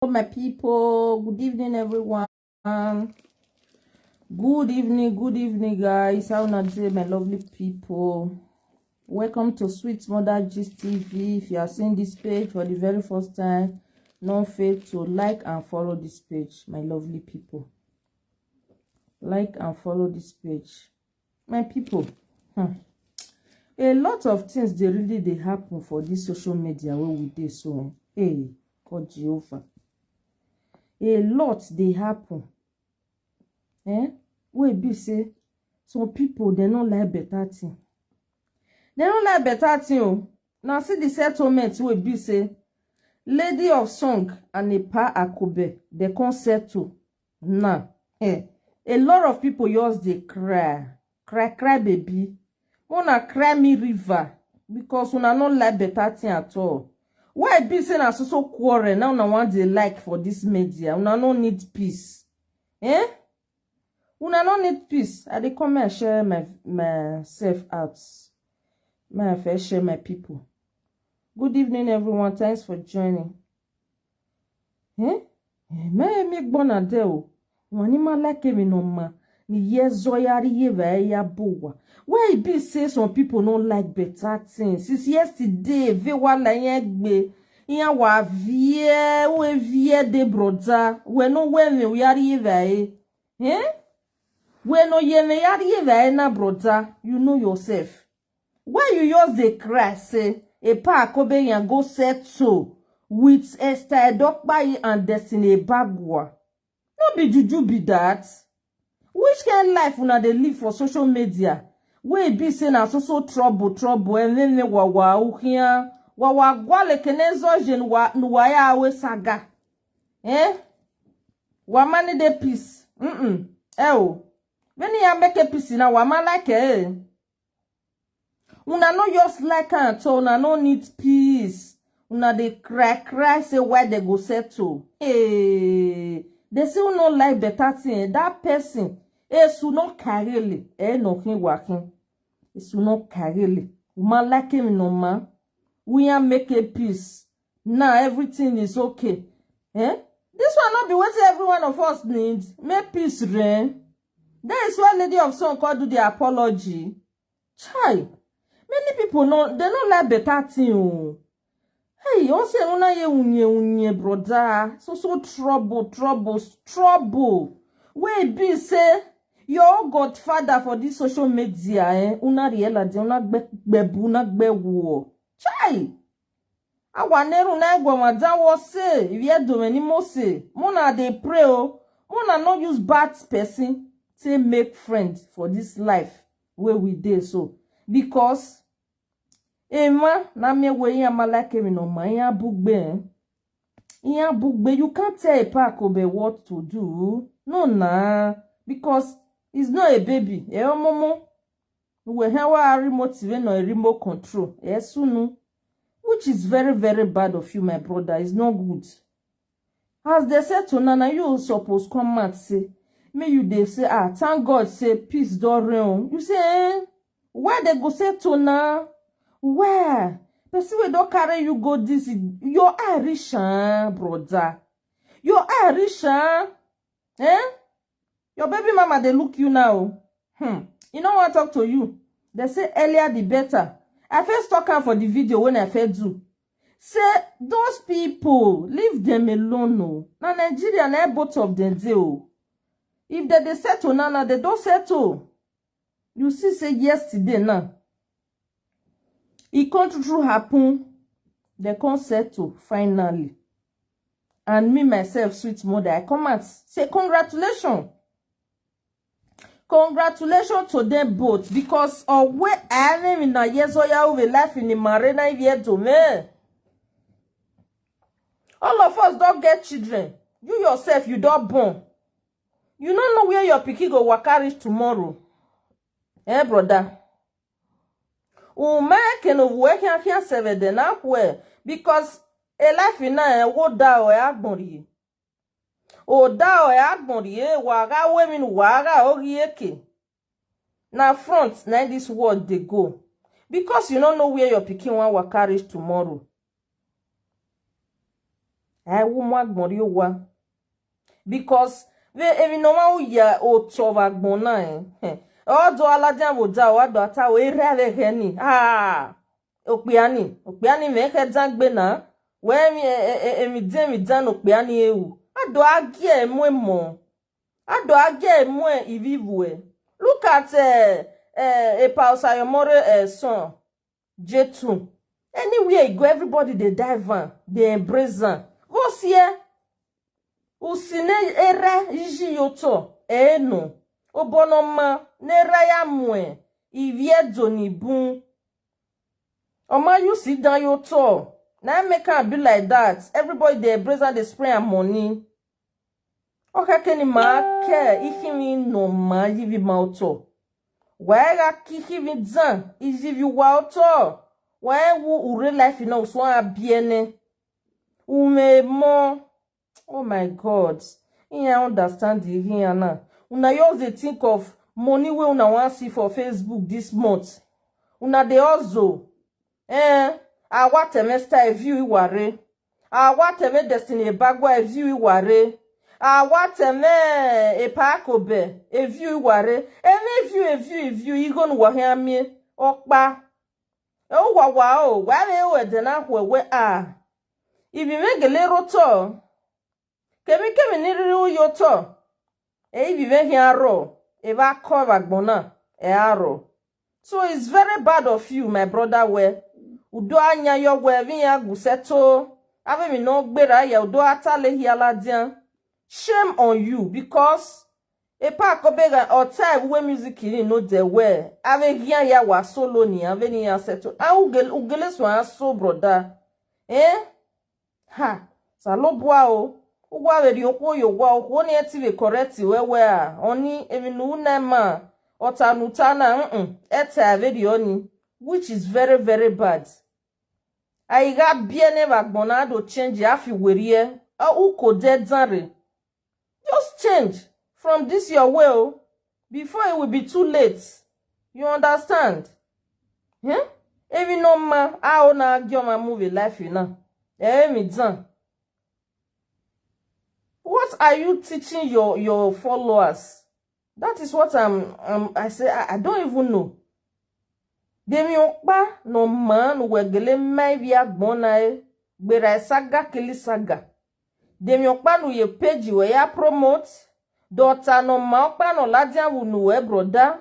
My people, good evening everyone. Good evening guys. How not say, my lovely people? Welcome to Sweet Mother Gist TV. If you are seeing this page for the very first time, don't fail to like and follow this page, my lovely people. Like and follow this page, my people. A lot of things they happen for this social media where we dey so. Hey, God Jehovah. A lot they happen. Wey be say some people they don't like better thing. They don't like better thing. Now see the settlement wey be say Lady of Song and Akobe they can settle. Now, a lot of people just they cry baby. Wanna cry me river because una not like better thing at all. Why be say na so quarrel now una want they like for this media? Una no need peace. Una no need peace. I dey come and share myself out. My first share my people. Good evening everyone. Thanks for joining. Me gbona de o. Wani ma like me no ma. Ni yezo yari ye ya bowa. Why it be say some people don't like better things? Since yesterday, ve wala yegbe, iya wa vie, we vie de broda, we no we yari ye we no yari ye na broda, you know yourself. Why you use the cry say, a pa Akobe yan go settle with Esther Edokpayi and Destiny Bagwa? No be juju be that. Which kind life una dey live for social media? We be say na so trouble and then wawa uhia wawa gwale kenezo jen wa nuwaya we saga wa mani de peace when you make a peace na wa man like una no just like at all. Una no need peace. Una dey cry say why they go settle. They still no like better thing. That person su no karele no kin wakin. Su no karele. Uma like him no man. We are make a peace. Now everything is okay. This one not be what every one of us needs. Make peace reign. That is why Lady of Song called do the apology. Chai. Many people they don't like better thing. Hey, you say una ye unye brother. So trouble. Where be say your godfather for this social media, una riela de una bebu na gbewo. Chai. Awaneru na egwa madawo say, if ye do many mo say, mona dey pray o. Mona not use bad person to make friends for this life where we dey so. Because Emma, na me we ya malake me no ma ya bugbe. Ya bugbe, you can't tell a pa Akobe what to do. No na, because it's not a baby. Momo. We have a remote even or a remote control. Sunu. Which is very, very bad of you, my brother. It's not good. As they said to Nana, you suppose come and say, may you they say, thank God say peace don't reign. You say, why they go say to na? Where? Person we don't carry you go this. You're Irish, brother. You're Irish, Your baby mama, they look you now. You know what I talk to you? They say earlier the better. I first talk out for the video when I first do. Say, those people, leave them alone, no. Now, Nigeria, now both of them do. If they settle now, they don't settle. You see, say yesterday now. It can't true happen. They can't settle, finally. And me, myself, sweet mother, I come and say, congratulations. Congratulations to them both. Because where I am in a years or over life in the marina year to me. All of us don't get children. You yourself, you don't born. You don't know where your pikin go waka tomorrow. Brother. Can work here 7 days now where because a life in a what da or agbori. O da or agbori waga women waga orieke. Now front now this world they go. Because you don't know where your pikin want waka tomorrow. I will magmori wa. Because we no ma ya o tova gbona o do alajan wo da wa do ata o ere ave ni opiani me ke dangbe na we mi dan opiani ewu ado age emo ivivu look at a pausa yomore son J2 anywhere you go everybody they dive on they embrace on what's here usine era jiji yoto no obonoma nera ya mwe ivie donibun oma you sit down yoto na make am be like that everybody they embrace and they spray am money okay keni ma ke ikimi no ma yivi ma oto wega kikivi zan ijivi wa oto wa wu ure life na so abiene umemo. Oh my God. I understand the here now. Una use they think of money we una want see for Facebook this month. Una de also. I want a master view ware. I want a destiny bagwa view ware. I want a Akobe a view ware. Any view you gonna wa hear me okpa. Oh wow, where we na we are. If you make a little tour kemi niri yoto vive hiaro eva cover gbona aro. So it's very bad of you my brother we udo anya yo we vi ya guseto ave mi no gbera ya udo atale hiala dian. Shame on you because Akobe or time we music in no de we ave hiya ya wa solo ni ave ni ya seto ugele so brother ha salobwa o ugwa veri okwo yo gwa okwo ni etive correct wewe a oni evinu nema otanutana eta veri oni which is very very bad. I got bien never bonado change afi werie uko dead zanre. Just change from this your way before it will be too late. You understand? Evinu ma a ona gyo ma movie life you know. Mi zan. What are you teaching your followers? That is what I say I don't even know. Demi okpa no man wegele mai via gbona gbera saga kili saga. Demi okpa no ye page we ya promote daughter no ma okpa no ladian wu no we brother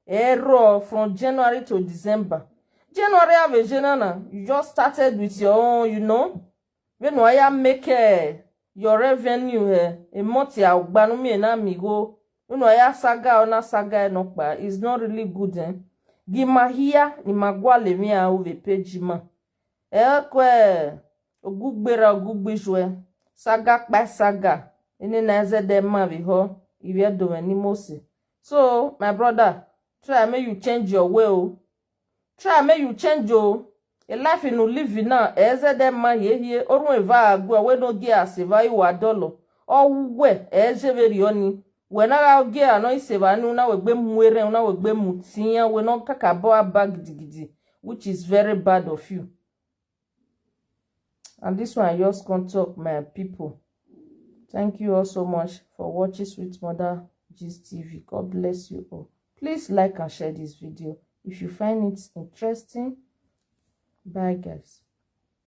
error from January to December. January ave jenana you just started with your own, you know. When I make your revenue a month ya ugbanu mi na migo. When I saga ona saga enokpa is not really good Gima here ni magwa le mi a uve page ma. Kwe ogugbera ogugbijwe saga pa saga. Ene na ezede ma vi ho iwe do ni mose. So my brother, try make you change your way. Try make you change your a life in live now ezede ma ye orun eva agbo we no gi aseva iwa dolo owe ejeveri oni we na gi ano iseva nu na we gbe muere na we gbe mutian we no kakabo abag gidigidi which is very bad of you. And this one I just can't talk my people. Thank you all so much for watching Sweet Mother Gist TV. God bless you all. Please like and share this video if you find it interesting. Bye guys.